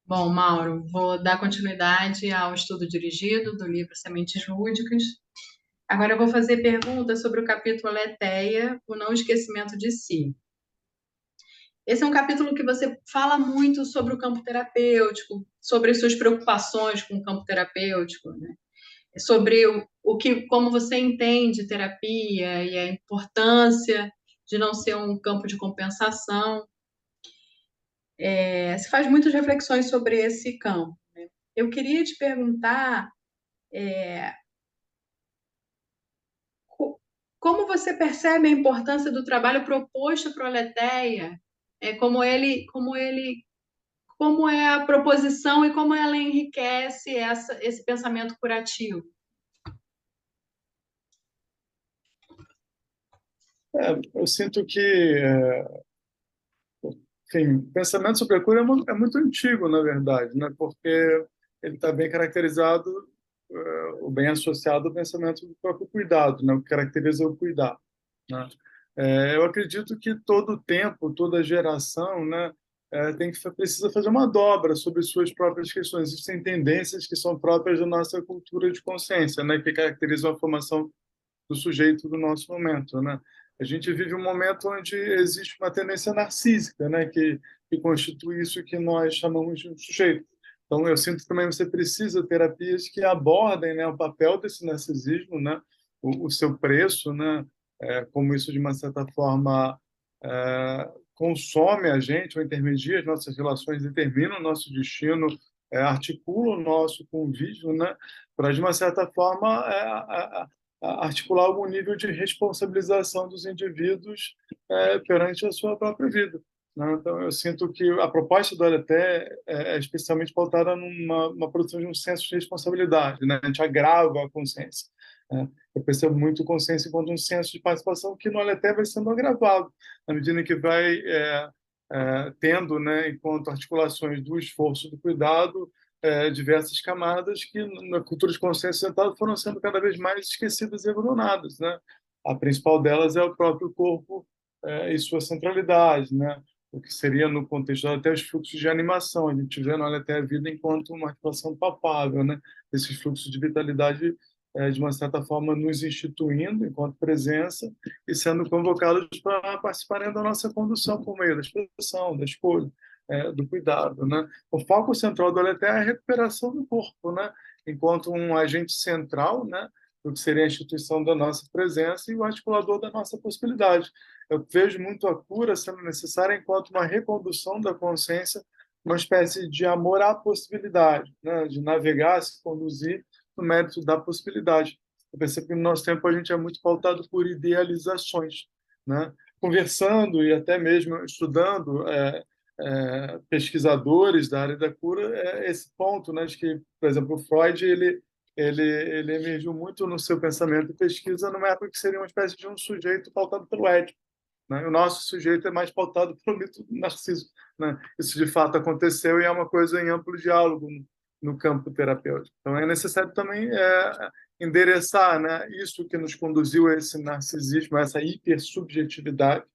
Bom, Mauro, vou dar continuidade ao estudo dirigido do livro Sementes Lúdicas. Agora eu vou fazer perguntas sobre o capítulo Aletheia, o não esquecimento de si. Esse é um capítulo que você fala muito sobre o campo terapêutico, sobre as suas preocupações com o campo terapêutico, né? Sobre como você entende terapia e a importância de não ser um campo de compensação. Se faz muitas reflexões sobre esse campo. Eu queria te perguntar como você percebe a importância do trabalho proposto para o Aletheia? Como é a proposição e como ela enriquece esse pensamento curativo? Eu sinto que, enfim, o pensamento sobre a cura é muito antigo, na verdade, né? Porque ele está bem caracterizado, ou bem associado ao pensamento do próprio cuidado, né? O que caracteriza o cuidar, né? Eu acredito que todo tempo, toda geração, né, precisa fazer uma dobra sobre suas próprias questões. Existem tendências que são próprias da nossa cultura de consciência, né, que caracterizam a formação do sujeito do nosso momento, né? A gente vive um momento onde existe uma tendência narcísica, né, que constitui isso que nós chamamos de um sujeito. Então, eu sinto que também você precisa de terapias que abordem, né, o papel desse narcisismo, né, o seu preço, né, como isso de uma certa forma consome a gente, ou intermedia as nossas relações, determina o nosso destino, articula o nosso convívio, né, para de uma certa forma articular algum nível de responsabilização dos indivíduos perante a sua própria vida, né? Então, eu sinto que a proposta do LT é especialmente pautada numa produção de um senso de responsabilidade, né? A gente agrava a consciência, né? Eu percebo muito consciência enquanto um senso de participação que no LT vai sendo agravado, na medida em que vai tendo, né, enquanto articulações do esforço do cuidado, diversas camadas que na cultura de consciência ocidental foram sendo cada vez mais esquecidas e abandonadas, né? A principal delas é o próprio corpo e sua centralidade, né? O que seria no contexto até os fluxos de animação, a gente vê olha até a vida enquanto uma articulação palpável, né? Esses fluxos de vitalidade de uma certa forma nos instituindo enquanto presença e sendo convocados para participarem da nossa condução por meio da expressão, da escolha, do cuidado, né? O foco central do Aleté é a recuperação do corpo, né? Enquanto um agente central, né? Do que seria a instituição da nossa presença e o articulador da nossa possibilidade. Eu vejo muito a cura sendo necessária enquanto uma recondução da consciência, uma espécie de amor à possibilidade, né? De navegar, se conduzir no mérito da possibilidade. Eu percebo que no nosso tempo a gente é muito pautado por idealizações, né? Conversando e até mesmo estudando pesquisadores da área da cura esse ponto, né, de que, por exemplo, o Freud ele emergiu muito no seu pensamento e pesquisa numa época que seria uma espécie de um sujeito pautado pelo ético, né? O nosso sujeito é mais pautado pelo mito do narciso, né? Isso de fato aconteceu e é uma coisa em amplo diálogo no campo terapêutico. Então é necessário também endereçar, né, isso que nos conduziu a esse narcisismo, a essa hipersubjetividade,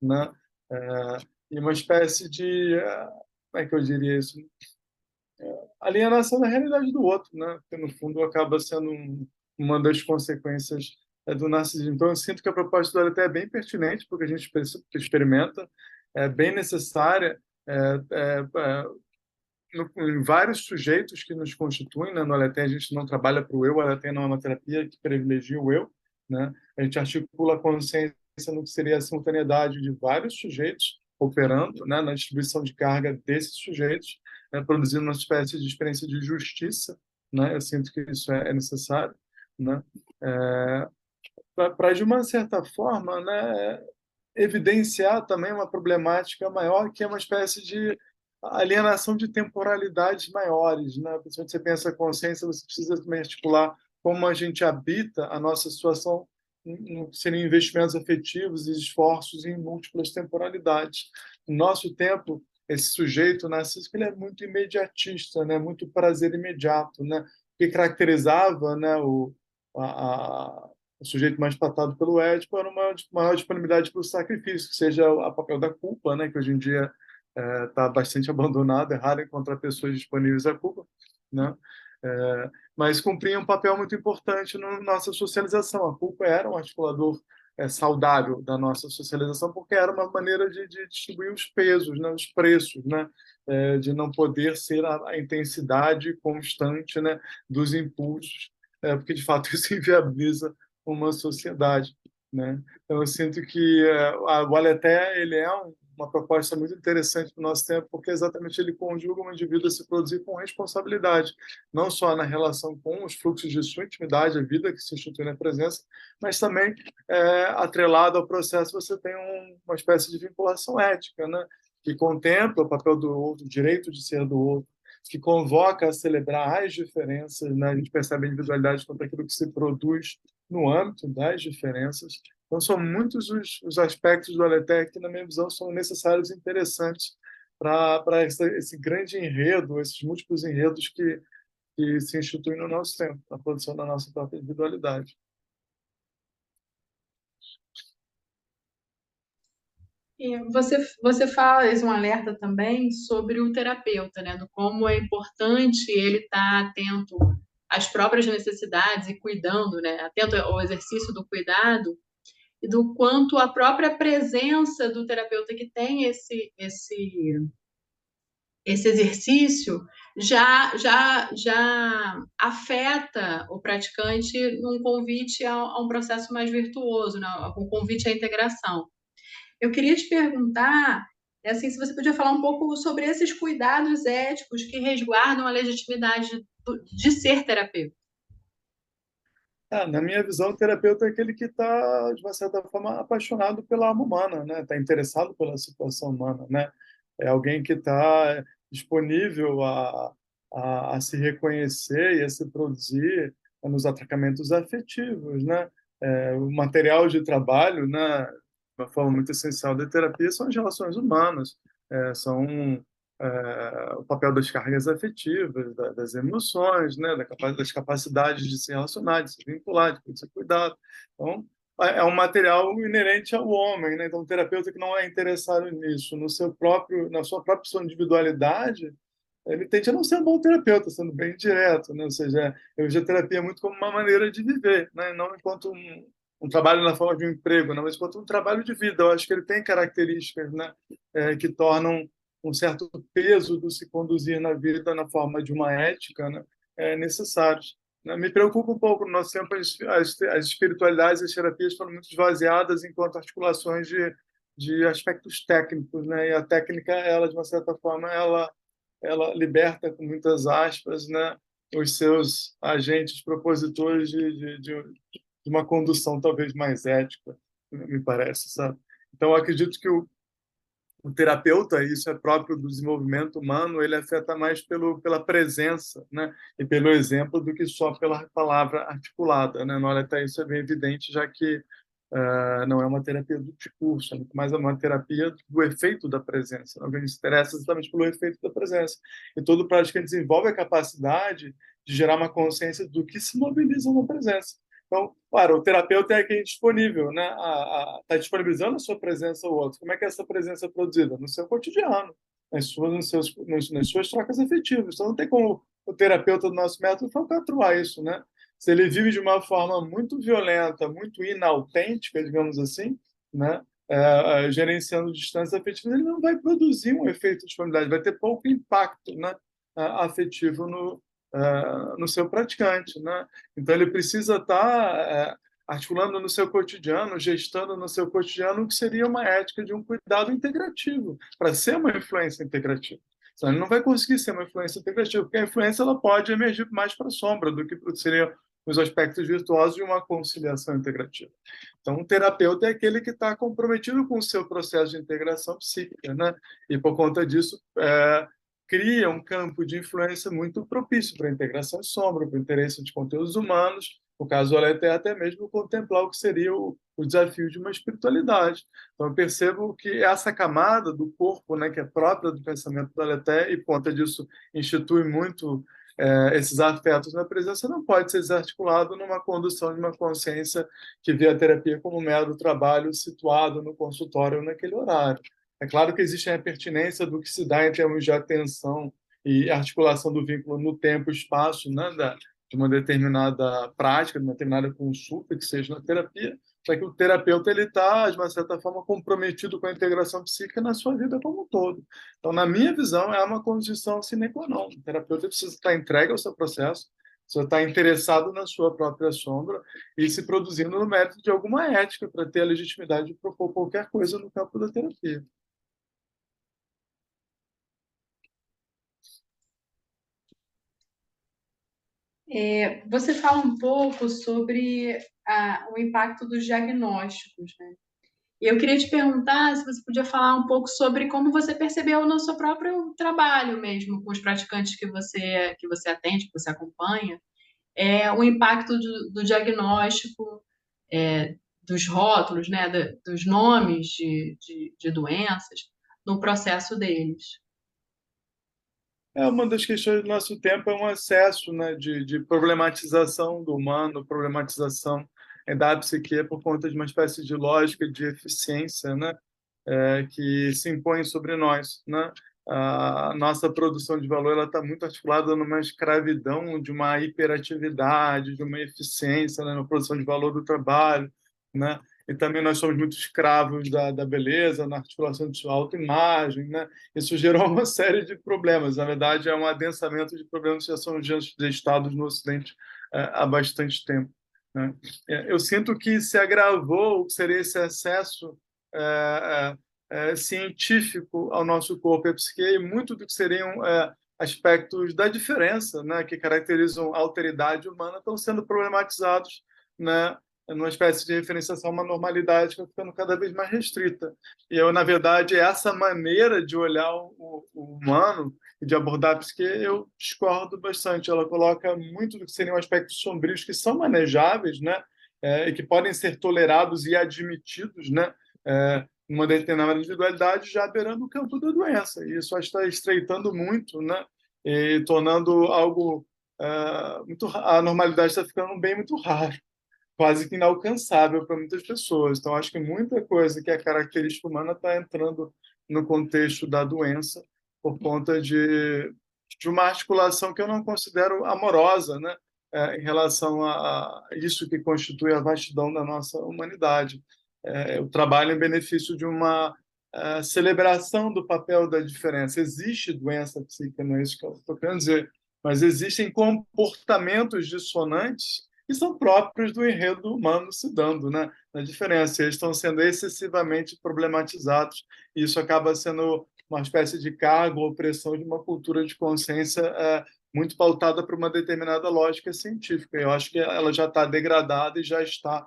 né? É, e uma espécie de, como é que eu diria isso? Alienação da realidade do outro, né? Que no fundo acaba sendo uma das consequências do narcisismo. Então eu sinto que a proposta do LT é bem pertinente porque a gente que experimenta, é bem necessária em vários sujeitos que nos constituem, né? No LT a gente não trabalha para o eu, o LT não é uma terapia que privilegia o eu, né? A gente articula a consciência no que seria a simultaneidade de vários sujeitos operando, né, na distribuição de carga desses sujeitos, né, produzindo uma espécie de experiência de justiça, né? Eu sinto que isso é necessário, né? Para de uma certa forma, né, evidenciar também uma problemática maior, que é uma espécie de alienação de temporalidades maiores, né? Quando você pensa a consciência, você precisa também articular como a gente habita a nossa situação, seriam investimentos afetivos e esforços em múltiplas temporalidades. No nosso tempo, esse sujeito narcísico ele é muito imediatista, né? Muito prazer imediato, né? O que caracterizava, né, o sujeito mais tratado pelo Édipo era uma maior disponibilidade para o sacrifício, que seja a papel da culpa, né, que hoje em dia está bastante abandonado, é raro encontrar pessoas disponíveis a Cuba, né? Mas cumpria um papel muito importante na nossa socialização. A Cuba era um articulador saudável da nossa socialização, porque era uma maneira de distribuir os pesos, né, os preços, né, de não poder ser a intensidade constante, né, dos impulsos, porque de fato isso inviabiliza uma sociedade, né? Então eu sinto que o Aleté ele é uma proposta muito interessante para o nosso tempo, porque exatamente ele conjuga um indivíduo a se produzir com responsabilidade, não só na relação com os fluxos de sua intimidade, a vida que se institui na presença, mas também atrelado ao processo você tem uma espécie de vinculação ética, né? Que contempla o papel do outro, o direito de ser do outro, que convoca a celebrar as diferenças, né? A gente percebe a individualidade quanto aquilo que se produz no âmbito das diferenças. Então, são muitos os aspectos do Aletec que, na minha visão, são necessários e interessantes para esse grande enredo, esses múltiplos enredos que se instituem no nosso tempo, na produção da nossa própria individualidade. E você faz um alerta também sobre o terapeuta, né? Do como é importante ele estar atento às próprias necessidades e cuidando, né? Atento ao exercício do cuidado e do quanto a própria presença do terapeuta que tem esse exercício já afeta o praticante num convite a um processo mais virtuoso, né? Um convite à integração. Eu queria te perguntar, assim, se você podia falar um pouco sobre esses cuidados éticos que resguardam a legitimidade de ser terapeuta. Na minha visão, o terapeuta é aquele que está, de uma certa forma, apaixonado pela alma humana, né? Está interessado pela situação humana, né? É alguém que está disponível a se reconhecer e a se produzir nos atracamentos afetivos, né? O material de trabalho, né? Uma forma muito essencial da terapia são as relações humanas, são o papel das cargas afetivas, das emoções, né, das capacidades de se relacionar, de se vincular, de ser cuidado. Então, é um material inerente ao homem, né? Então, o terapeuta que não é interessado nisso, na sua própria sua individualidade, ele tende a não ser um bom terapeuta, sendo bem direto, né? Ou seja, eu vejo a terapia muito como uma maneira de viver, né? Não enquanto um trabalho na forma de um emprego, não, mas enquanto um trabalho de vida. Eu acho que ele tem características, né, que tornam um certo peso do se conduzir na vida na forma de uma ética, né, necessários. Né? Me preocupa um pouco, no nosso tempo, as espiritualidades e as terapias foram muito esvaziadas enquanto articulações de aspectos técnicos, né? E a técnica, ela, de uma certa forma, ela liberta, com muitas aspas, né, os seus agentes propositores de uma condução talvez mais ética, me parece, sabe? Então, eu acredito que o terapeuta, isso é próprio do desenvolvimento humano, ele afeta mais pela presença, né, e pelo exemplo do que só pela palavra articulada, né? Olha, até isso é bem evidente, já que não é uma terapia do discurso, é muito mais uma terapia do efeito da presença. Né? Alguém se interessa exatamente pelo efeito da presença. E todo praticante desenvolve a capacidade de gerar uma consciência do que se mobiliza na presença. Então, claro, o terapeuta é quem é disponível, né? Está disponibilizando a sua presença ao outro. Como é que é essa presença é produzida? No seu cotidiano, nas suas trocas afetivas. Então, não tem como o terapeuta do nosso método falcatruar isso, né? Se ele vive de uma forma muito violenta, muito inautêntica, digamos assim, né? Gerenciando distâncias afetivas, ele não vai produzir um efeito de familiaridade, vai ter pouco impacto, né, afetivo no seu praticante, né? Então ele precisa estar articulando no seu cotidiano, gestando no seu cotidiano o que seria uma ética de um cuidado integrativo, para ser uma influência integrativa. Senão ele não vai conseguir ser uma influência integrativa, porque a influência ela pode emergir mais para a sombra do que seria os aspectos virtuosos de uma conciliação integrativa. Então, um terapeuta é aquele que está comprometido com o seu processo de integração psíquica, né? E, por conta disso, cria um campo de influência muito propício para a integração de sombra, para o interesse de conteúdos humanos, no caso do Aleté, até mesmo contemplar o que seria o desafio de uma espiritualidade. Então, eu percebo que essa camada do corpo, né, que é própria do pensamento do Aleté, e, por conta disso, institui muito esses afetos na presença, não pode ser desarticulado numa condução de uma consciência que vê a terapia como um mero trabalho situado no consultório naquele horário. É claro que existe a pertinência do que se dá em termos de atenção e articulação do vínculo no tempo e espaço, né, de uma determinada prática, de uma determinada consulta, que seja na terapia, só que o terapeuta ele está, de uma certa forma, comprometido com a integração psíquica na sua vida como um todo. Então, na minha visão, é uma condição sine qua non. O terapeuta precisa estar entregue ao seu processo, precisa estar interessado na sua própria sombra e se produzindo no mérito de alguma ética para ter a legitimidade de propor qualquer coisa no campo da terapia. Você fala um pouco sobre o impacto dos diagnósticos, né? E eu queria te perguntar se você podia falar um pouco sobre como você percebeu no seu próprio trabalho mesmo, com os praticantes que você atende, que você acompanha, o impacto do diagnóstico, dos rótulos, né, dos nomes de doenças no processo deles. Uma das questões do nosso tempo é um excesso, né, de problematização do humano, problematização da psique por conta de uma espécie de lógica de eficiência, né, que se impõe sobre nós, né? A nossa produção de valor ela está muito articulada numa escravidão de uma hiperatividade, de uma eficiência, né, na produção de valor do trabalho, né? E também nós somos muito escravos da beleza, na articulação de sua autoimagem, né? Isso gerou uma série de problemas. Na verdade, é um adensamento de problemas que já são gestados no Ocidente há bastante tempo, né? Eu sinto que se agravou o que seria esse excesso é, científico ao nosso corpo e à psique, e muito do que seriam aspectos da diferença, né, que caracterizam a alteridade humana estão sendo problematizados, né, numa espécie de referenciação a uma normalidade que está ficando cada vez mais restrita. E eu, na verdade, essa maneira de olhar o humano e de abordar a psique, eu discordo bastante. Ela coloca muito do que seriam aspectos sombrios que são manejáveis, né, e que podem ser tolerados e admitidos, né, uma determinada individualidade já beirando o campo da doença. E isso está estreitando muito, né, e tornando algo muito. A normalidade está ficando um bem muito raro, quase que inalcançável para muitas pessoas. Então, acho que muita coisa que é característica humana está entrando no contexto da doença por conta de uma articulação que eu não considero amorosa, né, em relação a isso que constitui a vastidão da nossa humanidade. O trabalho em benefício de uma celebração do papel da diferença. Existe doença psíquica, não é isso que eu estou querendo dizer, mas existem comportamentos dissonantes que são próprios do enredo humano se dando, né, na diferença. Eles estão sendo excessivamente problematizados e isso acaba sendo uma espécie de cargo ou pressão de uma cultura de consciência muito pautada por uma determinada lógica científica. Eu acho que ela já está degradada e já está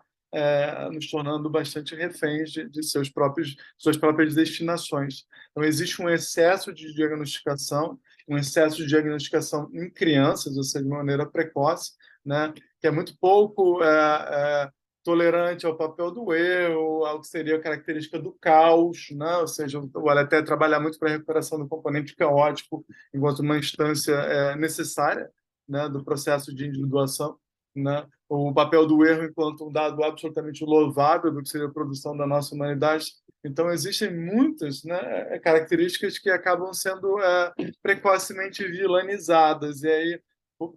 nos tornando bastante reféns de suas próprias destinações. Então, existe um excesso de diagnosticação, um excesso de diagnosticação em crianças, ou seja, de maneira precoce, né, que é muito pouco tolerante ao papel do eu, ao que seria a característica do caos, né? Ou seja, o até trabalhar muito para a recuperação do componente caótico enquanto uma instância necessária, né, do processo de individuação, né? O papel do erro enquanto um dado absolutamente louvável do que seria a produção da nossa humanidade. Então, existem muitas, né, características que acabam sendo precocemente vilanizadas. E aí,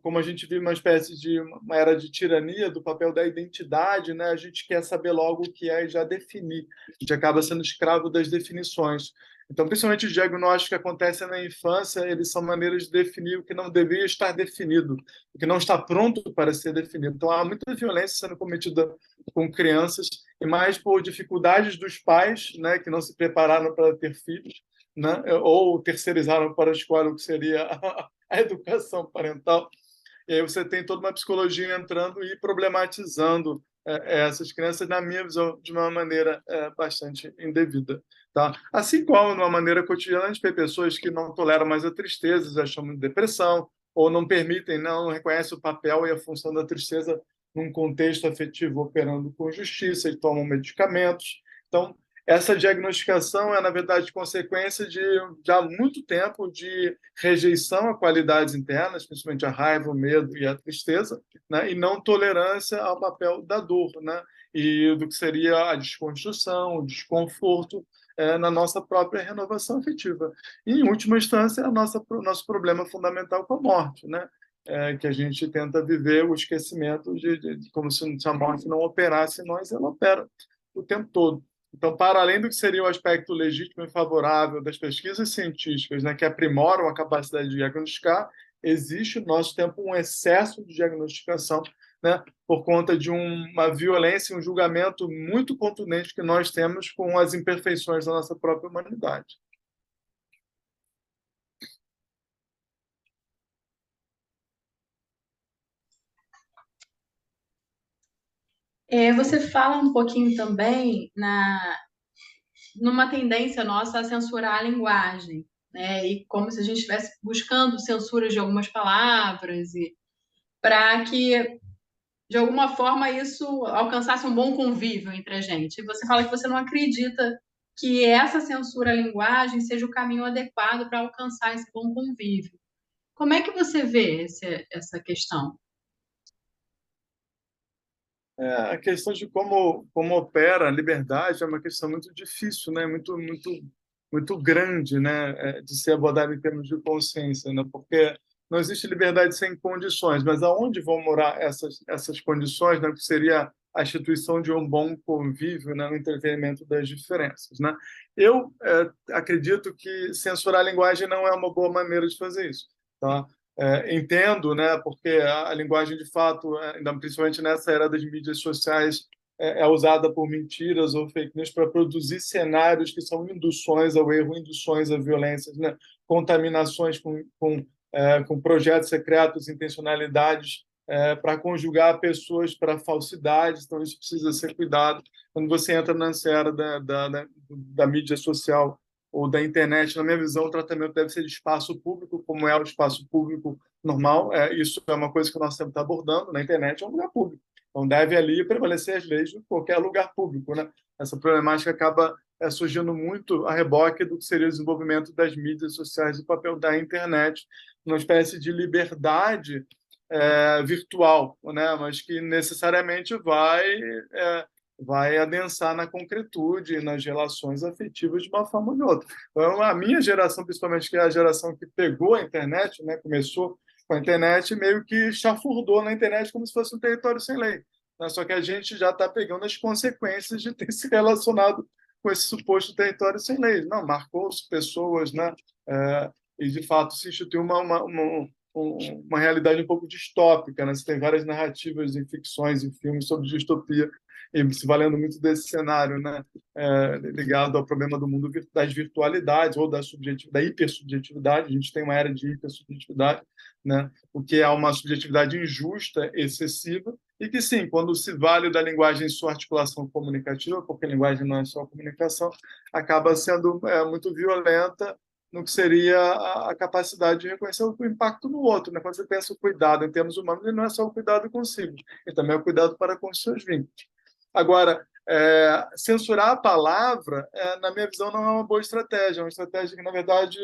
como a gente vive uma espécie de uma era de tirania do papel da identidade, né, a gente quer saber logo o que é e já definir. A gente acaba sendo escravo das definições. Então, principalmente os diagnósticos que acontecem na infância, eles são maneiras de definir o que não deveria estar definido, o que não está pronto para ser definido. Então, há muita violência sendo cometida com crianças, e mais por dificuldades dos pais, né, que não se prepararam para ter filhos, né, ou terceirizaram para a escola o que seria a educação parental. E aí você tem toda uma psicologia entrando e problematizando essas crianças, na minha visão, de uma maneira bastante indevida. Tá? Assim como, de uma maneira cotidiana, a gente vê pessoas que não toleram mais a tristeza, já chamam de depressão, ou não permitem, não reconhecem o papel e a função da tristeza num contexto afetivo operando com justiça e tomam medicamentos. Então, essa diagnosticação é, na verdade, consequência de já muito tempo de rejeição a qualidades internas, principalmente a raiva, o medo e a tristeza, né? E não tolerância ao papel da dor, né? E do que seria a desconstrução, o desconforto, na nossa própria renovação afetiva. E, em última instância, o nosso problema fundamental com a morte, né? Que a gente tenta viver o esquecimento de como se a morte não operasse em nós, ela opera o tempo todo. Então, para além do que seria o aspecto legítimo e favorável das pesquisas científicas, né, que aprimoram a capacidade de diagnosticar, existe no nosso tempo um excesso de diagnosticação, né, por conta de uma violência, um julgamento muito contundente que nós temos com as imperfeições da nossa própria humanidade. Você fala um pouquinho também numa tendência nossa a censurar a linguagem, né? E como se a gente estivesse buscando censuras de algumas palavras e para que de alguma forma isso alcançasse um bom convívio entre a gente. E você fala que você não acredita que essa censura à linguagem seja o caminho adequado para alcançar esse bom convívio. Como é que você vê essa questão? A questão de como opera a liberdade é uma questão muito difícil, né? Muito grande, né? De ser abordada em termos de consciência, né? Porque não existe liberdade sem condições, mas aonde vão morar essas condições, né? Que seria a instituição de um bom convívio, né? No entretenimento das diferenças, né? Eu acredito que censurar a linguagem não é uma boa maneira de fazer isso, tá? Entendo, né, porque a linguagem, de fato, ainda principalmente nessa era das mídias sociais, é usada por mentiras ou fake news para produzir cenários que são induções ao erro, induções à violência, né, contaminações com projetos secretos, intencionalidades para conjugar pessoas para falsidades. Então, isso precisa ser cuidado. Quando você entra nessa era da mídia social ou da internet, na minha visão, o tratamento deve ser de espaço público, como é o espaço público normal. Isso é uma coisa que nós sempre estamos abordando. Na internet é um lugar público. Então, deve ali prevalecer as leis de qualquer lugar público, né? Essa problemática acaba surgindo muito a reboque do que seria o desenvolvimento das mídias sociais e o papel da internet, uma espécie de liberdade virtual, né? Mas que necessariamente vai adensar na concretude e nas relações afetivas de uma forma ou de outra. Então, a minha geração, principalmente, que é a geração que pegou a internet, né, começou com a internet, meio que chafurdou na internet como se fosse um território sem lei, né? Só que a gente já está pegando as consequências de ter se relacionado com esse suposto território sem lei. Não, marcou pessoas, né? E, de fato, se instituiu uma realidade um pouco distópica, né? Você tem várias narrativas em ficções, em filmes sobre distopia, e se valendo muito desse cenário, né, ligado ao problema do mundo das virtualidades ou da hipersubjetividade. A gente tem uma era de hipersubjetividade, né, o que é uma subjetividade injusta, excessiva, e que, sim, quando se vale da linguagem em sua articulação comunicativa, porque a linguagem não é só comunicação, acaba sendo muito violenta no que seria a capacidade de reconhecer o impacto no outro, né? Quando você pensa o cuidado em termos humanos, ele não é só o cuidado consigo, ele também é o cuidado para com os seus vínculos. Agora, censurar a palavra, na minha visão, não é uma boa estratégia. É uma estratégia que, na verdade,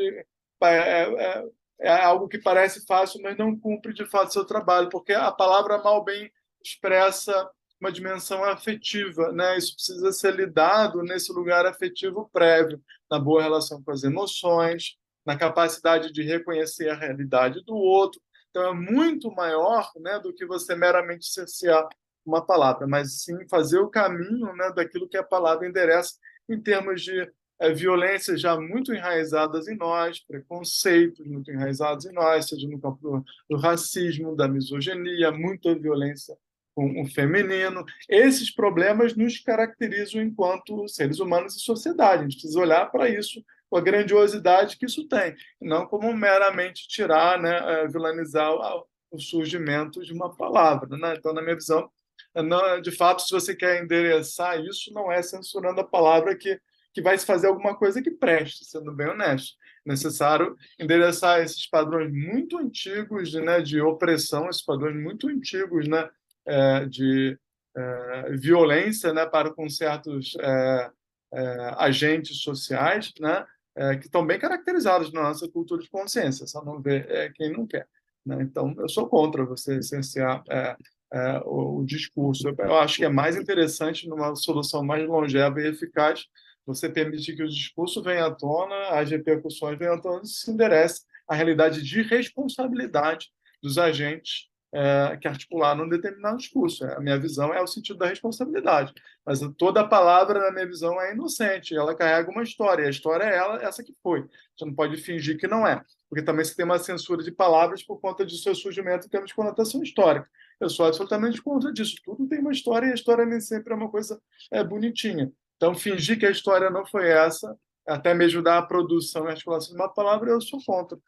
é algo que parece fácil, mas não cumpre, de fato, seu trabalho, porque a palavra mal bem expressa uma dimensão afetiva, né? Isso precisa ser lidado nesse lugar afetivo prévio, na boa relação com as emoções, na capacidade de reconhecer a realidade do outro. Então, é muito maior, né, do que você meramente cercear uma palavra, mas sim fazer o caminho, né, daquilo que a palavra endereça em termos de violências já muito enraizadas em nós, preconceitos muito enraizados em nós, seja no campo do racismo, da misoginia, muita violência com o feminino. Esses problemas nos caracterizam enquanto seres humanos e sociedade. A gente precisa olhar para isso com a grandiosidade que isso tem, não como meramente tirar, né, vilanizar o surgimento de uma palavra, né? Então, na minha visão, não, de fato, se você quer endereçar isso, não é censurando a palavra que vai se fazer alguma coisa que preste, sendo bem honesto. É necessário endereçar esses padrões muito antigos, né, de opressão, esses padrões muito antigos, né, de violência, né, para com certos agentes sociais, né, que estão bem caracterizados na nossa cultura de consciência, só não vê quem não quer, né? Então, eu sou contra você licenciar o discurso. Eu acho que é mais interessante, numa solução mais longeva e eficaz, você permite que o discurso venha à tona, as repercussões venham à tona e se enderece à realidade de responsabilidade dos agentes que articularam um determinado discurso. A minha visão é o sentido da responsabilidade, mas toda a palavra, na minha visão, é inocente, ela carrega uma história, e a história é essa que foi. Você não pode fingir que não é, porque também você tem uma censura de palavras por conta do seu surgimento em termos de conotação histórica. Eu sou absolutamente contra disso. Tudo tem uma história e a história nem sempre é uma coisa bonitinha. Então, fingir que a história não foi essa, até mesmo da produção e articulação de uma palavra, eu sou contra.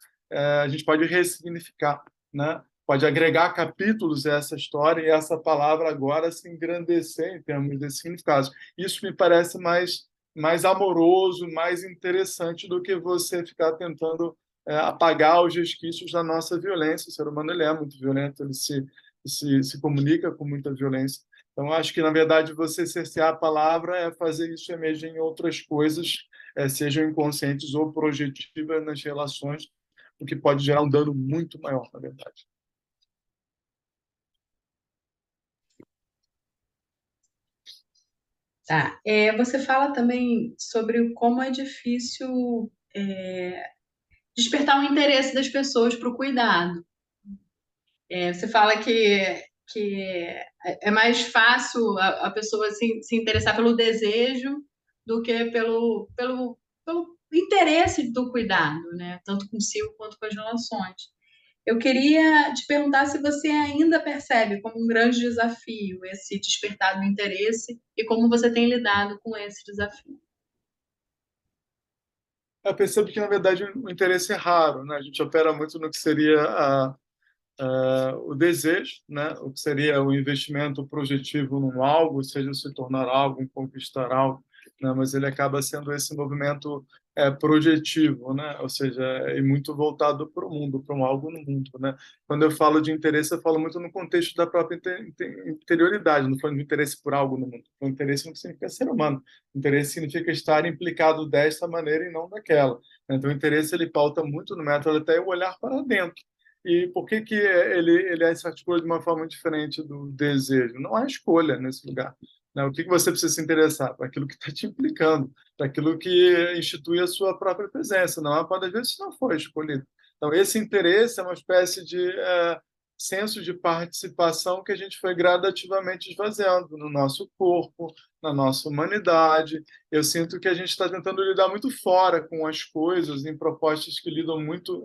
A gente pode ressignificar, né? Pode agregar capítulos a essa história e essa palavra agora se engrandecer em termos de significados. Isso me parece mais amoroso, mais interessante do que você ficar tentando apagar os resquícios da nossa violência. O ser humano ele é muito violento, ele se comunica com muita violência. Então, acho que, na verdade, você cercear a palavra é fazer isso emergir em outras coisas, sejam inconscientes ou projetivas nas relações, o que pode gerar um dano muito maior, na verdade. Tá. Você fala também sobre como é difícil despertar o interesse das pessoas para o cuidado. Você fala que é mais fácil a pessoa se interessar pelo desejo do que pelo interesse do cuidado, né? Tanto consigo quanto com as relações. Eu queria te perguntar se você ainda percebe como um grande desafio esse despertar do interesse e como você tem lidado com esse desafio. Eu percebo que, na verdade, o interesse é raro, né? A gente opera muito no que seria o desejo, né? O que seria o investimento projetivo num algo, seja se tornar algo, conquistar algo, né? Mas ele acaba sendo esse movimento projetivo, né? Ou seja, é muito voltado para o mundo, para um algo no mundo, né? Quando eu falo de interesse, eu falo muito no contexto da própria interioridade, não falo de interesse por algo no mundo. O interesse não significa ser humano. O interesse significa estar implicado desta maneira e não daquela. Então, o interesse ele pauta muito no método até o olhar para dentro. E por que que ele se articula de uma forma diferente do desejo? Não há escolha nesse lugar, né? O que que você precisa se interessar? Para aquilo que está te implicando, para aquilo que institui a sua própria presença. Não há, pode às vezes, não foi escolhido. Então, esse interesse é uma espécie de senso de participação que a gente foi gradativamente esvaziando no nosso corpo, na nossa humanidade. Eu sinto que a gente está tentando lidar muito fora com as coisas, em propostas que lidam muito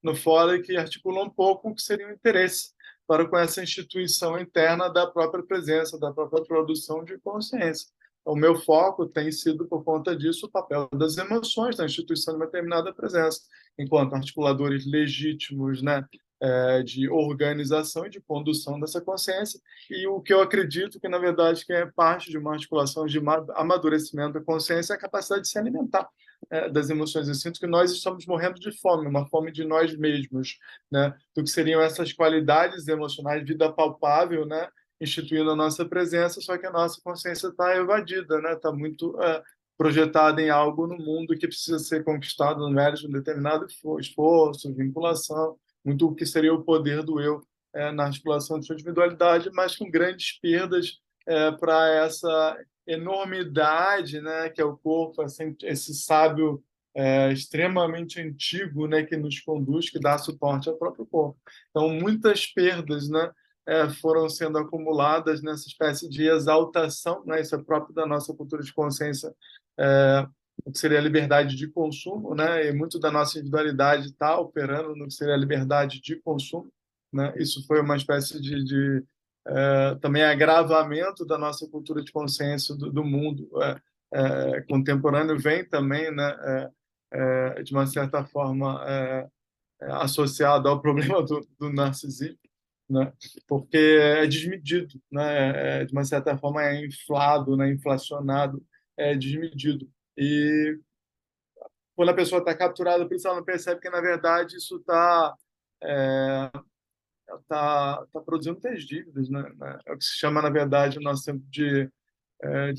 no fora e que articulam um pouco o que seria o interesse para com essa instituição interna da própria presença, da própria produção de consciência. O meu foco tem sido, por conta disso, o papel das emoções na instituição de uma determinada presença, enquanto articuladores legítimos, né, de organização e de condução dessa consciência. E o que eu acredito que, na verdade, que é parte de uma articulação de amadurecimento da consciência é a capacidade de se alimentar das emoções. Eu sinto que nós estamos morrendo de fome, uma fome de nós mesmos, né? Do que seriam essas qualidades emocionais, vida palpável, né? Instituindo a nossa presença, só que a nossa consciência está evadida, né? Está muito projetada em algo no mundo que precisa ser conquistado no mérito de um determinado esforço, vinculação, muito o que seria o poder do eu na articulação de sua individualidade, mas com grandes perdas para essa enormidade, né, que é o corpo, assim, esse sábio extremamente antigo, né, que nos conduz, que dá suporte ao próprio corpo. Então, muitas perdas, né, foram sendo acumuladas nessa espécie de exaltação, né, isso é próprio da nossa cultura de consciência, o que seria a liberdade de consumo, né, e muito da nossa individualidade está operando no que seria a liberdade de consumo, né. Isso foi uma espécie de também agravamento da nossa cultura de consciência do mundo contemporâneo vem também, né, de uma certa forma associado ao problema do narcisismo, né, porque é desmedido, né, de uma certa forma é inflado, né, inflacionado, é desmedido. E quando a pessoa está capturada por isso, ela não percebe que, na verdade, isso está produzindo muitas dívidas, né? É o que se chama, na verdade, o nosso tempo de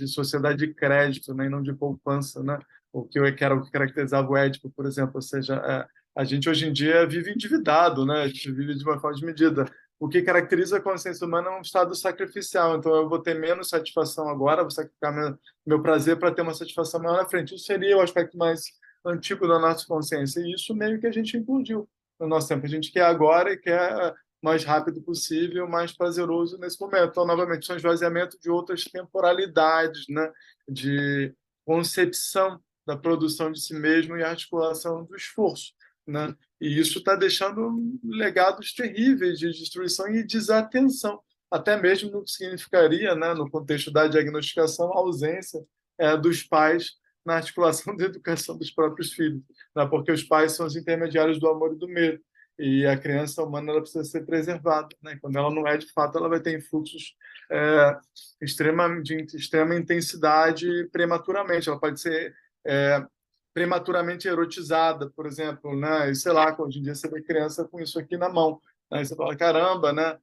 sociedade de crédito, né? E não de poupança, né? O que era o que caracterizava o Édipo, por exemplo. Ou seja, a gente hoje em dia vive endividado, né? A gente vive de uma forma desmedida. o que caracteriza a consciência humana é um estado sacrificial. Então, eu vou ter menos satisfação agora, vou sacrificar meu prazer para ter uma satisfação maior na frente. Isso seria o aspecto mais antigo da nossa consciência. E isso meio que a gente implodiu no nosso tempo. A gente quer agora e quer o mais rápido possível, mais prazeroso nesse momento. Então, novamente, isso é um esvaziamento de outras temporalidades, né? De concepção da produção de si mesmo e articulação do esforço, né? E isso está deixando legados terríveis de destruição e desatenção, até mesmo no que significaria, né, no contexto da diagnosticação, a ausência dos pais na articulação da educação dos próprios filhos, né? Porque os pais são os intermediários do amor e do medo. E a criança humana ela precisa ser preservada, né? Quando ela não é, de fato, ela vai ter influxos de extrema intensidade prematuramente. Ela pode ser é, prematuramente erotizada, por exemplo, né? E sei lá, hoje em dia você vê criança com isso aqui na mão, né? E você fala, caramba, né?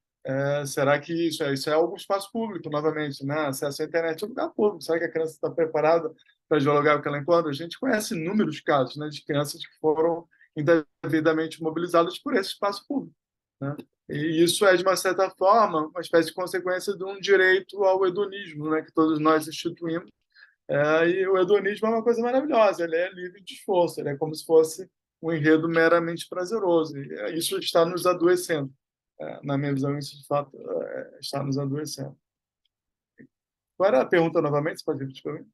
Será que isso é algum espaço público, novamente, né? Acesso à internet é um lugar público. Será que a criança está preparada para dialogar com o que ela encontra? A gente conhece inúmeros casos, né, de crianças que foram indevidamente mobilizadas por esse espaço público, né? E isso é, de uma certa forma, uma espécie de consequência de um direito ao hedonismo, né, que todos nós instituímos. E o hedonismo é uma coisa maravilhosa, ele é livre de esforço, ele é como se fosse um enredo meramente prazeroso. E isso está nos adoecendo. Na minha visão, isso de fato está nos adoecendo. Qual era a pergunta novamente? Você pode repetir para mim?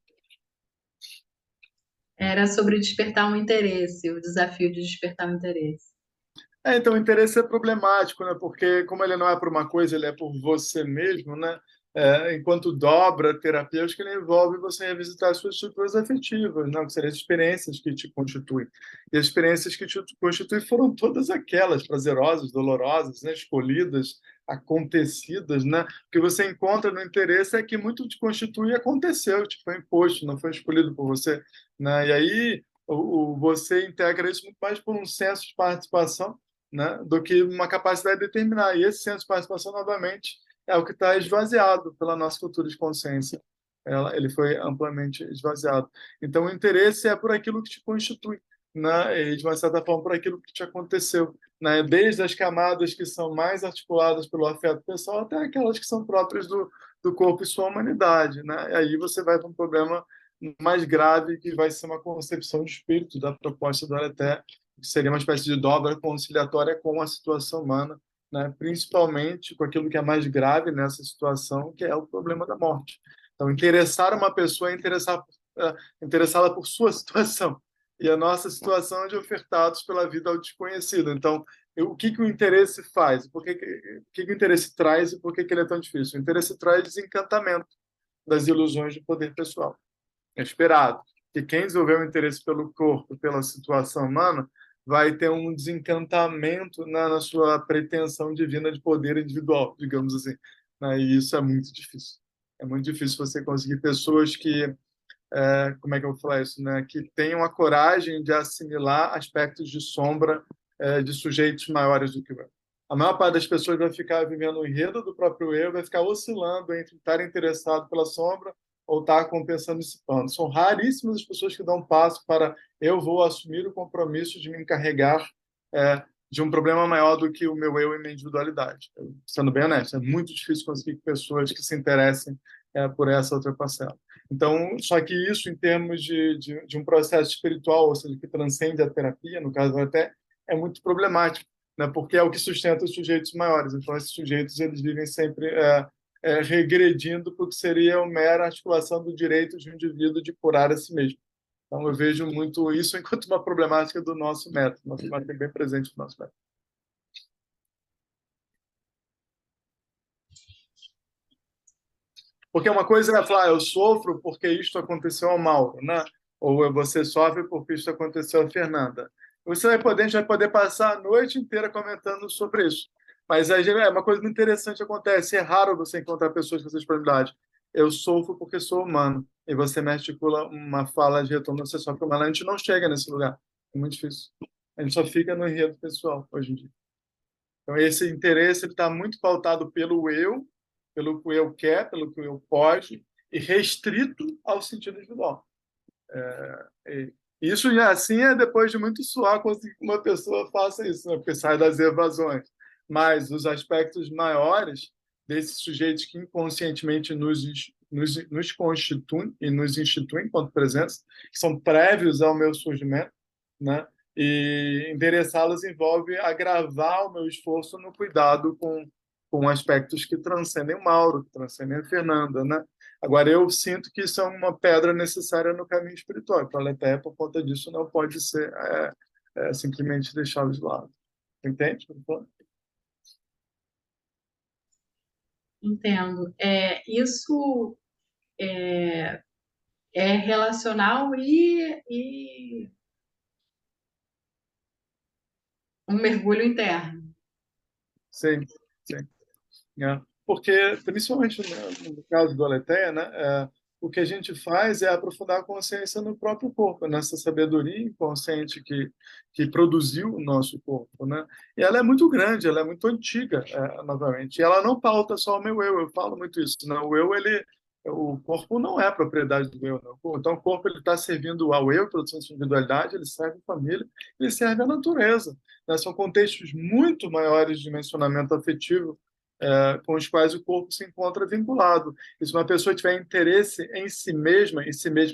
Era sobre despertar um interesse, o desafio de despertar um interesse. Então, o interesse é problemático, né? Porque como ele não é por uma coisa, ele é por você mesmo, né? Enquanto dobra terapêutica, ele envolve você revisitar as suas estruturas afetivas, né? Que seriam as experiências que te constituem. E as experiências que te constituem foram todas aquelas prazerosas, dolorosas, né? Escolhidas, acontecidas, né? O que você encontra no interesse é que muito te constitui e aconteceu, te foi imposto, não foi escolhido por você, né? E aí você integra isso muito mais por um senso de participação, né, do que uma capacidade de determinar. E esse senso de participação, novamente, é o que está esvaziado pela nossa cultura de consciência. Ele foi amplamente esvaziado. Então, o interesse é por aquilo que te constitui, né, e, de uma certa forma, por aquilo que te aconteceu, né, desde as camadas que são mais articuladas pelo afeto pessoal até aquelas que são próprias do corpo e sua humanidade, né? E aí você vai para um problema mais grave, que vai ser uma concepção de espírito da proposta do Aleté, que seria uma espécie de dobra conciliatória com a situação humana, né? Principalmente com aquilo que é mais grave nessa situação, que é o problema da morte. Então, interessar uma pessoa é interessá-la por sua situação. E a nossa situação é de ofertados pela vida ao desconhecido. Então, o que o interesse faz? O que o interesse traz e por que ele é tão difícil? O interesse traz desencantamento das ilusões de poder pessoal. É esperado que quem desenvolveu um interesse pelo corpo, pela situação humana, vai ter um desencantamento na sua pretensão divina de poder individual, digamos assim, né? E isso é muito difícil. É muito difícil você conseguir pessoas que, como é que eu vou falar isso, né? Que tenham a coragem de assimilar aspectos de sombra de sujeitos maiores do que o eu. A maior parte das pessoas vai ficar vivendo o enredo do próprio eu, vai ficar oscilando entre estar interessado pela sombra ou estar compensando esse plano. São raríssimas as pessoas que dão um passo para eu vou assumir o compromisso de me encarregar de um problema maior do que o meu eu e minha individualidade. Sendo bem honesto, é muito difícil conseguir pessoas que se interessem por essa outra parcela. Então, só que isso, em termos de um processo espiritual, ou seja, que transcende a terapia, no caso até, é muito problemático, né? Porque é o que sustenta os sujeitos maiores. Então, esses sujeitos eles vivem sempre regredindo para o que seria uma mera articulação do direito de um indivíduo de curar a si mesmo. Então, eu vejo muito isso enquanto uma problemática do nosso método. Nosso método é bem presente no nosso método. Porque uma coisa é falar, eu sofro porque isto aconteceu ao Mauro, né? Ou você sofre porque isto aconteceu à Fernanda. A gente vai poder passar a noite inteira comentando sobre isso. Mas aí uma coisa muito interessante acontece. É raro você encontrar pessoas com essa disponibilidade. Eu sofro porque sou humano. E você me articula uma fala de retorno, você sofre humano. A gente não chega nesse lugar. É muito difícil. A gente só fica no enredo pessoal hoje em dia. Então, esse interesse está muito pautado pelo que o eu quer, pelo que o eu pode, e restrito ao sentido individual. Isso, assim, é depois de muito suar conseguir que uma pessoa faça isso, né? Porque sai das evasões. mas os aspectos maiores desses sujeitos que inconscientemente nos constituem e nos instituem enquanto presença, que são prévios ao meu surgimento, né? E endereçá-los envolve agravar o meu esforço no cuidado com aspectos que transcendem o Mauro, que transcendem a Fernanda, né? Agora, eu sinto que isso é uma pedra necessária no caminho espiritual. Para a Aletheia, por conta disso, não pode ser simplesmente deixá-los de lado. Entende? Entendo. Isso é relacional e um mergulho interno. Sim, sim. Né? Porque, principalmente no caso do Aletheia, né, o que a gente faz é aprofundar a consciência no próprio corpo, nessa sabedoria inconsciente que produziu o nosso corpo. Né? E ela é muito grande, ela é muito antiga, novamente. E ela não pauta só o meu eu falo muito isso. Né? O corpo não é propriedade do eu. Não. Então, o corpo está servindo ao eu, produção de individualidade, ele serve a família, ele serve a natureza. Né? São contextos muito maiores de dimensionamento afetivo com os quais o corpo se encontra vinculado. E se uma pessoa tiver interesse em si mesma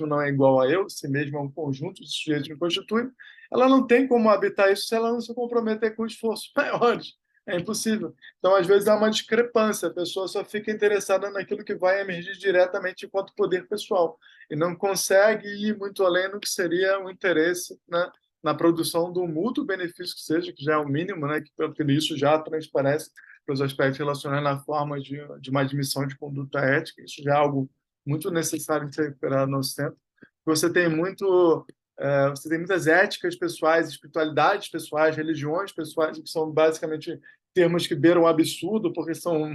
não é igual a eu, si mesma é um conjunto de sujeitos que me constituem, ela não tem como habitar isso se ela não se comprometer com esforços maiores. É impossível. Então, às vezes, há uma discrepância. A pessoa só fica interessada naquilo que vai emergir diretamente enquanto poder pessoal e não consegue ir muito além do que seria o interesse, né, na produção do mútuo benefício que seja, que já é o mínimo, né, que isso já transparece para os aspectos relacionados na forma de uma admissão de conduta ética. Isso já é algo muito necessário de ser recuperado no centro. Você tem muitas éticas pessoais, espiritualidades pessoais, religiões pessoais, que são basicamente termos que beiram o absurdo, porque são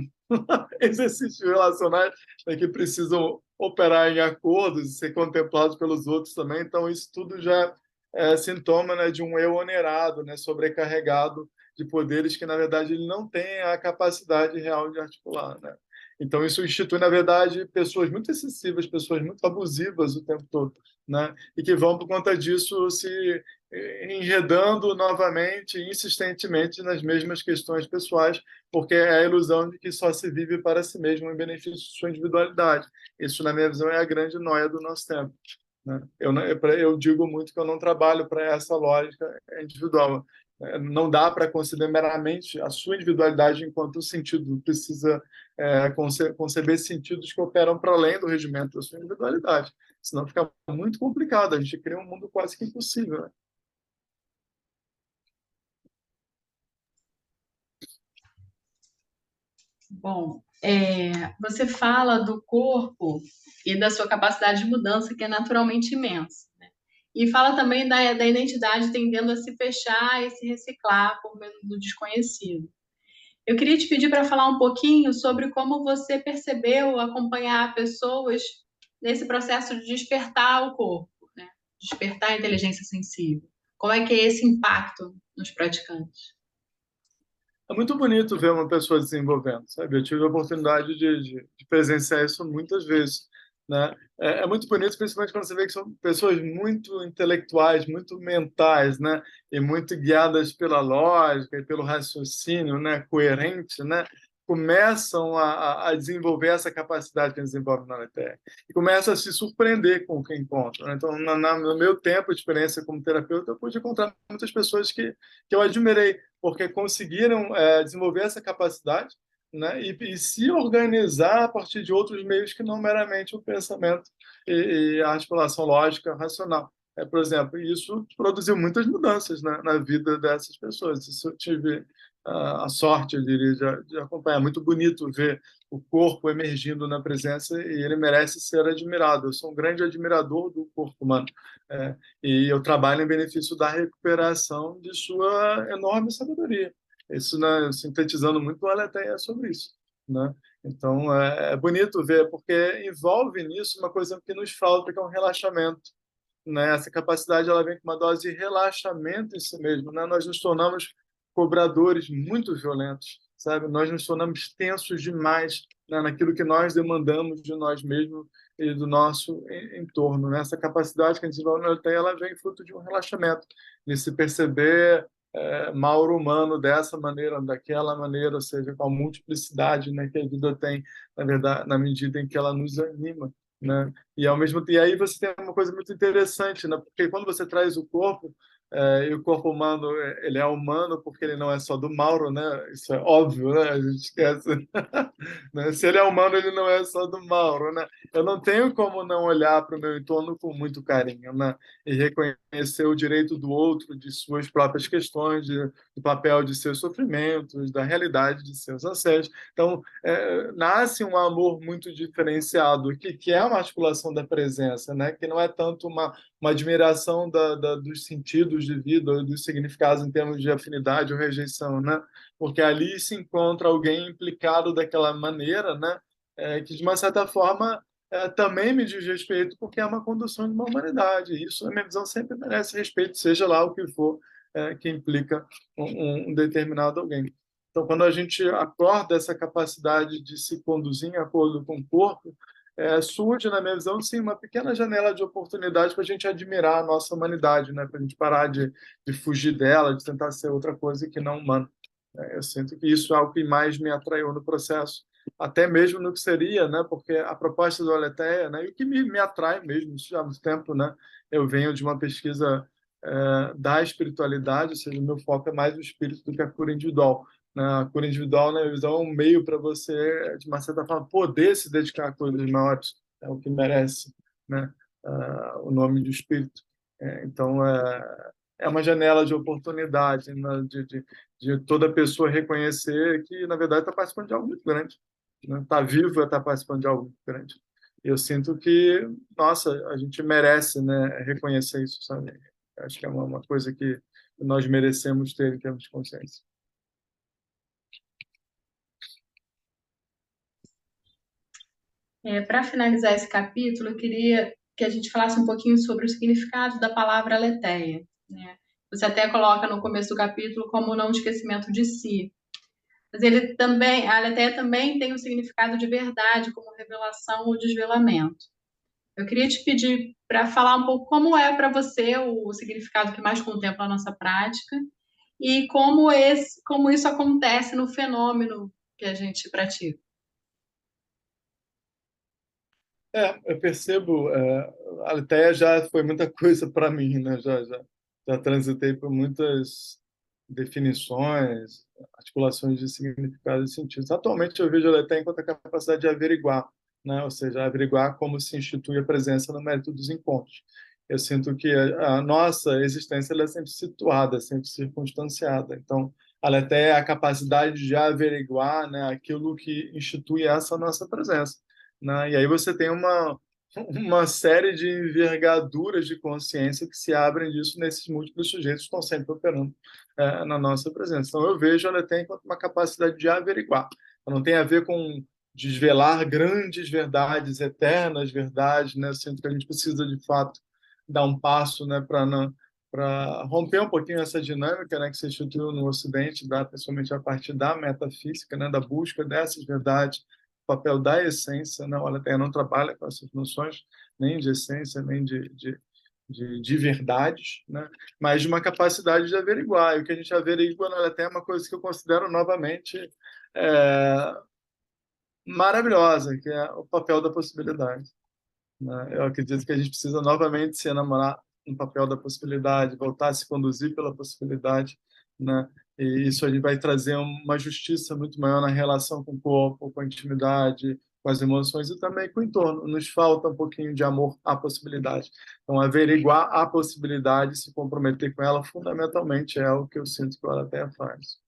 exercícios relacionais, né, que precisam operar em acordos e ser contemplados pelos outros também. Então, isso tudo já é sintoma, né, de um eu onerado, né, sobrecarregado de poderes que, na verdade, ele não tem a capacidade real de articular, né? Então, isso institui, na verdade, pessoas muito excessivas, pessoas muito abusivas o tempo todo, né? E que vão, por conta disso, se enredando novamente, insistentemente, nas mesmas questões pessoais, porque é a ilusão de que só se vive para si mesmo em benefício de sua individualidade. Isso, na minha visão, é a grande noia do nosso tempo. Né? Eu digo muito que eu não trabalho para essa lógica individual. Não dá para considerar meramente a sua individualidade enquanto sentido. Precisa conceber sentidos que operam para além do regimento da sua individualidade. Senão fica muito complicado. A gente cria um mundo quase que impossível. Né? Bom, você fala do corpo e da sua capacidade de mudança, que é naturalmente imensa, né? E fala também da identidade tendendo a se fechar e se reciclar por meio do desconhecido. Eu queria te pedir para falar um pouquinho sobre como você percebeu acompanhar pessoas nesse processo de despertar o corpo, né? Despertar a inteligência sensível. Como é que é esse impacto nos praticantes? É muito bonito ver uma pessoa desenvolvendo, sabe? Eu tive a oportunidade de presenciar isso muitas vezes, né? É muito bonito, principalmente quando você vê que são pessoas muito intelectuais, muito mentais, né? E muito guiadas pela lógica e pelo raciocínio, né? Coerente, né? Começam a desenvolver essa capacidade que eles desenvolvem na Terra e começam a se surpreender com o que encontram. Né? Então, no meu tempo de experiência como terapeuta, eu pude encontrar muitas pessoas que eu admirei porque conseguiram desenvolver essa capacidade, né, e se organizar a partir de outros meios que não meramente o pensamento e a articulação lógica racional. Por exemplo, isso produziu muitas mudanças na vida dessas pessoas. Isso eu tive a sorte, eu diria, de acompanhar. É muito bonito ver o corpo emergindo na presença e ele merece ser admirado. Eu sou um grande admirador do corpo humano. E eu trabalho em benefício da recuperação de sua enorme sabedoria. Isso, né, sintetizando muito, o Aletheia sobre isso. Né? Então, é bonito ver, porque envolve nisso uma coisa que nos falta, que é um relaxamento. Né? Essa capacidade ela vem com uma dose de relaxamento em si mesmo. Né? Nós nos tornamos cobradores muito violentos, sabe? Nós nos tornamos tensos demais, né, naquilo que nós demandamos de nós mesmos e do nosso entorno. Né? Essa capacidade que a gente desenvolve na tem, ela vem fruto de um relaxamento, de se perceber Mauro humano dessa maneira, daquela maneira, ou seja, com a multiplicidade, né, que a vida tem, na verdade, na medida em que ela nos anima, né? E ao mesmo tempo, e aí você tem uma coisa muito interessante, né? Porque quando você traz o corpo, e o corpo humano, ele é humano porque ele não é só do Mauro, né? Isso é óbvio, né? A gente esquece, né? Se ele é humano, ele não é só do Mauro, né? Eu não tenho como não olhar para o meu entorno com muito carinho, né? E reconhecer o direito do outro, de suas próprias questões, do papel de seus sofrimentos, da realidade de seus anseios. Então, nasce um amor muito diferenciado, que é uma articulação da presença, né? Que não é tanto uma admiração dos sentidos de vida, dos significados em termos de afinidade ou rejeição, né? Porque ali se encontra alguém implicado daquela maneira, né? Que, de uma certa forma, também me diz respeito, porque é uma condução de uma humanidade. Isso, na minha visão, sempre merece respeito, seja lá o que for que implica um determinado alguém. Então, quando a gente acorda essa capacidade de se conduzir em acordo com o corpo, surge, na minha visão, sim, uma pequena janela de oportunidade para a gente admirar a nossa humanidade, né? Para a gente parar de fugir dela, de tentar ser outra coisa que não humana. Eu sinto que isso é algo que mais me atraiu no processo, até mesmo no que seria, né? Porque a proposta do Aletheia, né? E o que me atrai mesmo, isso já há muito tempo, né? Eu venho de uma pesquisa da espiritualidade, ou seja, o meu foco é mais o espírito do que a cura individual. Né? A cura individual, na minha visão, é um meio para você, de uma certa forma, poder se dedicar a coisas maiores, é o que merece, né? O nome do espírito. Então, é uma janela de oportunidade, né? De toda pessoa reconhecer que, na verdade, está participando de algo muito grande. Né? Está vivo, está participando de algo muito grande. Eu sinto que, nossa, a gente merece, né, reconhecer isso, sabe? Acho que é uma coisa que nós merecemos ter em termos de consciência. Para finalizar esse capítulo, eu queria que a gente falasse um pouquinho sobre o significado da palavra aletheia, né? Você até coloca no começo do capítulo como o não esquecimento de si. Mas ele também, a aletheia também tem o significado de verdade, como revelação ou desvelamento. Eu queria te pedir para falar um pouco como é para você o significado que mais contempla a nossa prática e como isso acontece no fenômeno que a gente pratica. Eu percebo, a Altheia já foi muita coisa para mim, né? Já transitei por muitas definições, articulações de significado e sentidos. Atualmente eu vejo a Altheia enquanto a capacidade de averiguar, né? Ou seja, averiguar como se institui a presença no mérito dos encontros. Eu sinto que a nossa existência ela é sempre situada, sempre circunstanciada. Então, a Altheia é a capacidade de averiguar, né, aquilo que institui essa nossa presença, né? E aí você tem uma série de envergaduras de consciência que se abrem disso nesses múltiplos sujeitos que estão sempre operando na nossa presença. Então, eu vejo ela tem uma capacidade de averiguar. Ela não tem a ver com desvelar grandes verdades, eternas verdades, né? Sendo que a gente precisa, de fato, dar um passo, né, para romper um pouquinho essa dinâmica, né, que se instituiu no Ocidente, principalmente a partir da metafísica, né, da busca dessas verdades, o papel da essência, né? Olha, ela não trabalha com essas noções nem de essência, nem de verdades, né? Mas de uma capacidade de averiguar. E o que a gente averigua na Letéia é uma coisa que eu considero novamente é, maravilhosa, que é o papel da possibilidade, né? Eu acredito que a gente precisa novamente se enamorar no papel da possibilidade, voltar a se conduzir pela possibilidade, né? E isso ali vai trazer uma justiça muito maior na relação com o corpo, com a intimidade, com as emoções e também com o entorno. Nos falta um pouquinho de amor à possibilidade. Então, averiguar a possibilidade e se comprometer com ela, fundamentalmente, é o que eu sinto que o Alateia faz.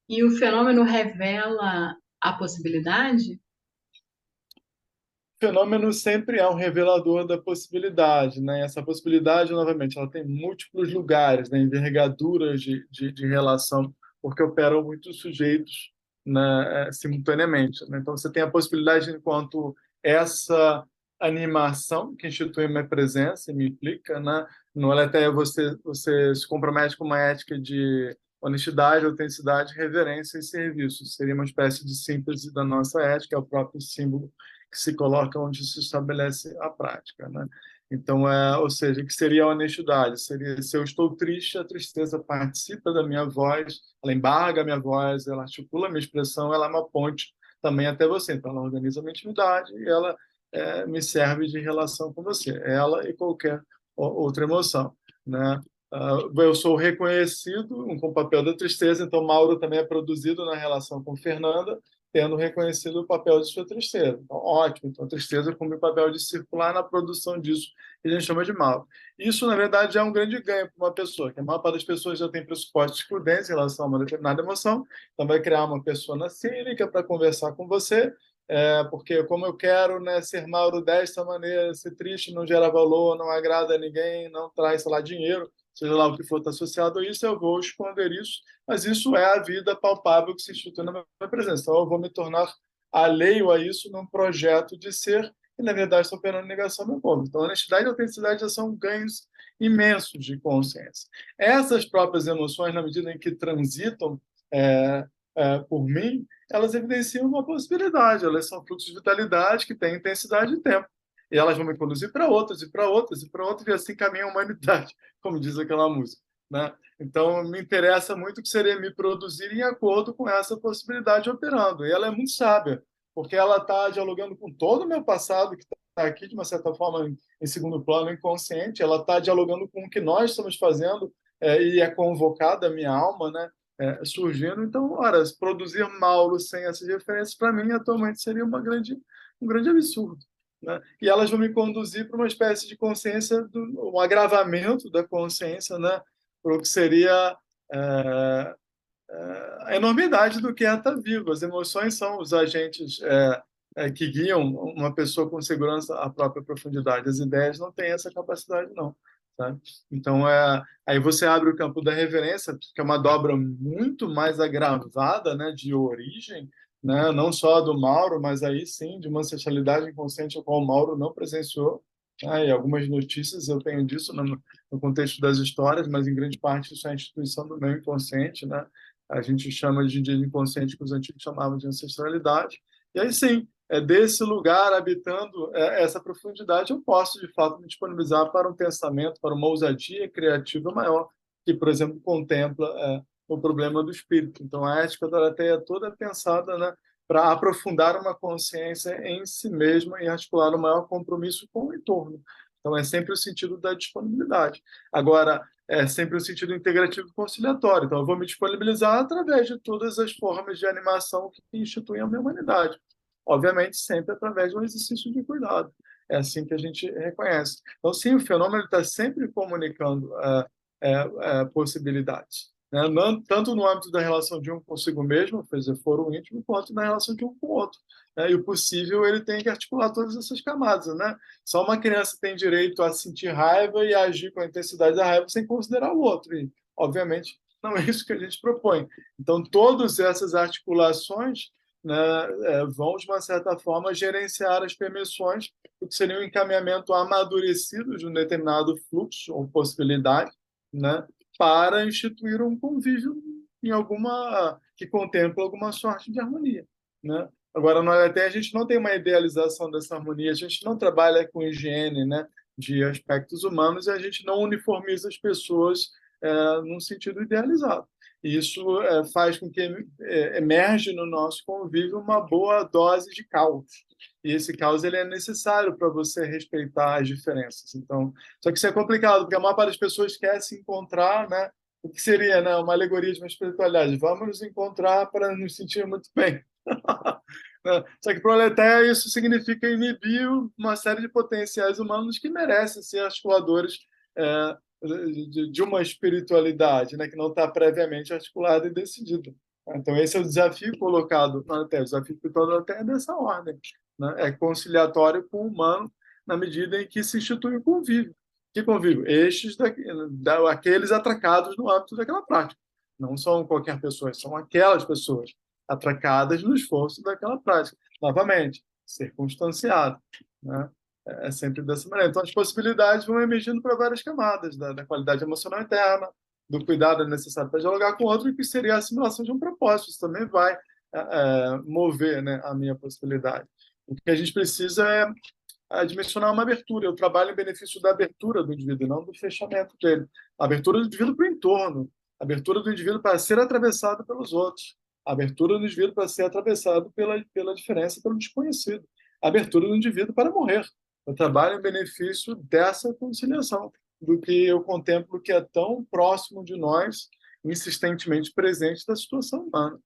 E o fenômeno revela a possibilidade? Fenômeno sempre é um revelador da possibilidade, né? Essa possibilidade, novamente, ela tem múltiplos lugares, né? Envergaduras de relação, porque operam muitos sujeitos, né? Simultaneamente, né? Então, você tem a possibilidade enquanto essa animação que institui minha presença e me implica, né? No Aletheia, você se compromete com uma ética de honestidade, autenticidade, reverência e serviço. Seria uma espécie de síntese da nossa ética, é o próprio símbolo que se coloca onde se estabelece a prática, né? Então, ou seja, o que seria a honestidade? Seria se eu estou triste, a tristeza participa da minha voz, ela embarga a minha voz, ela articula a minha expressão, ela é uma ponte também até você. Então, ela organiza a minha intimidade e ela me serve de relação com você, ela e qualquer outra emoção, né? Eu sou reconhecido com o papel da tristeza, então Mauro também é produzido na relação com Fernanda, tendo reconhecido o papel de sua tristeza. Então, ótimo. Então, a tristeza cumpre o papel de circular na produção disso que a gente chama de mal. Isso, na verdade, é um grande ganho para uma pessoa, que a maior parte das pessoas já tem pressuposto de excludência em relação a uma determinada emoção, então vai criar uma persona cínica para conversar com você, porque como eu quero, né, ser Mauro desta maneira, ser triste não gera valor, não agrada a ninguém, não traz, sei lá, dinheiro, seja lá o que for estar associado a isso, eu vou esconder isso, mas isso é a vida palpável que se institui na minha presença. Então, eu vou me tornar alheio a isso num projeto de ser, e na verdade estou operando negação do meu ponto. Então, honestidade e autenticidade já são ganhos imensos de consciência. Essas próprias emoções, na medida em que transitam é, por mim, elas evidenciam uma possibilidade, elas são fluxos de vitalidade que têm intensidade e tempo. E elas vão me conduzir para outras, e para outras, e para outras, e assim caminha a humanidade, como diz aquela música, né? Então, me interessa muito o que seria me produzir em acordo com essa possibilidade operando. E ela é muito sábia, porque ela está dialogando com todo o meu passado, que está aqui, de uma certa forma, em segundo plano, inconsciente. Ela está dialogando com o que nós estamos fazendo, e é convocada a minha alma, né? Surgindo. Então, ora, produzir Mauro sem essas referências, para mim, atualmente, seria um grande absurdo. Né? E elas vão me conduzir para uma espécie de consciência, um agravamento da consciência, né? Para o que seria a enormidade do que é estar vivo. As emoções são os agentes que guiam uma pessoa com segurança à própria profundidade. As ideias não têm essa capacidade, não. Sabe? Então, aí você abre o campo da reverência, que é uma dobra muito mais agravada, né, de origem, né, não só do Mauro, mas aí sim de uma ancestralidade inconsciente a qual o Mauro não presenciou. E algumas notícias eu tenho disso no contexto das histórias, mas em grande parte isso é a instituição do meu inconsciente, né? A gente chama de inconsciente que os antigos chamavam de ancestralidade. E aí sim, desse lugar, habitando essa profundidade, eu posso, de fato, me disponibilizar para um pensamento, para uma ousadia criativa maior, que, por exemplo, contempla o problema do espírito. Então, a ética da Aletheia toda é pensada, né, para aprofundar uma consciência em si mesma e articular um maior compromisso com o entorno. Então, é sempre o sentido da disponibilidade. Agora, é sempre o sentido integrativo e conciliatório. Então, eu vou me disponibilizar através de todas as formas de animação que instituem a minha humanidade. Obviamente, sempre através de um exercício de cuidado. É assim que a gente reconhece. Então, sim, o fenômeno está sempre comunicando possibilidades, né? Não, tanto no âmbito da relação de um consigo mesmo, fazer foro íntimo, quanto na relação de um com o outro. E o possível, ele tem que articular todas essas camadas, né? Só uma criança tem direito a sentir raiva e a agir com a intensidade da raiva sem considerar o outro. E, obviamente, não é isso que a gente propõe. Então, todas essas articulações, né, vão, de uma certa forma, gerenciar as permissões, o que seria um encaminhamento amadurecido de um determinado fluxo ou possibilidade, né, para instituir um convívio que contempla alguma sorte de harmonia, né? Agora, na até a gente não tem uma idealização dessa harmonia, a gente não trabalha com higiene, né, de aspectos humanos e a gente não uniformiza as pessoas num sentido idealizado. E isso faz com que emerge no nosso convívio uma boa dose de caos. E esse caos ele é necessário para você respeitar as diferenças. Então, só que isso é complicado, porque a maior parte das pessoas quer se encontrar, né? O que seria, né, uma alegoria de uma espiritualidade? Vamos nos encontrar para nos sentir muito bem. Só que para o Aletheia isso significa inibir uma série de potenciais humanos que merecem ser articuladores é, de uma espiritualidade, né, que não está previamente articulada e decidida. Então, esse é o desafio colocado na Aletheia. O desafio espiritual da Aletheia é dessa ordem, né? É conciliatório com o humano na medida em que se institui o convívio. Que convívio? Aqueles atracados no âmbito daquela prática. Não são qualquer pessoa, são aquelas pessoas atracadas no esforço daquela prática. Novamente, circunstanciado, né? É sempre dessa maneira. Então, as possibilidades vão emergindo para várias camadas da qualidade emocional interna, do cuidado necessário para dialogar com o outro, e que seria a assimilação de um propósito. Isso também vai mover, né, a minha possibilidade. O que a gente precisa dimensionar uma abertura. Eu trabalho em benefício da abertura do indivíduo, não do fechamento dele. A abertura do indivíduo para o entorno, a abertura do indivíduo para ser atravessado pelos outros, a abertura do indivíduo para ser atravessado pela diferença, pelo desconhecido, a abertura do indivíduo para morrer. Eu trabalho em benefício dessa conciliação, do que eu contemplo que é tão próximo de nós, insistentemente presente da situação humana.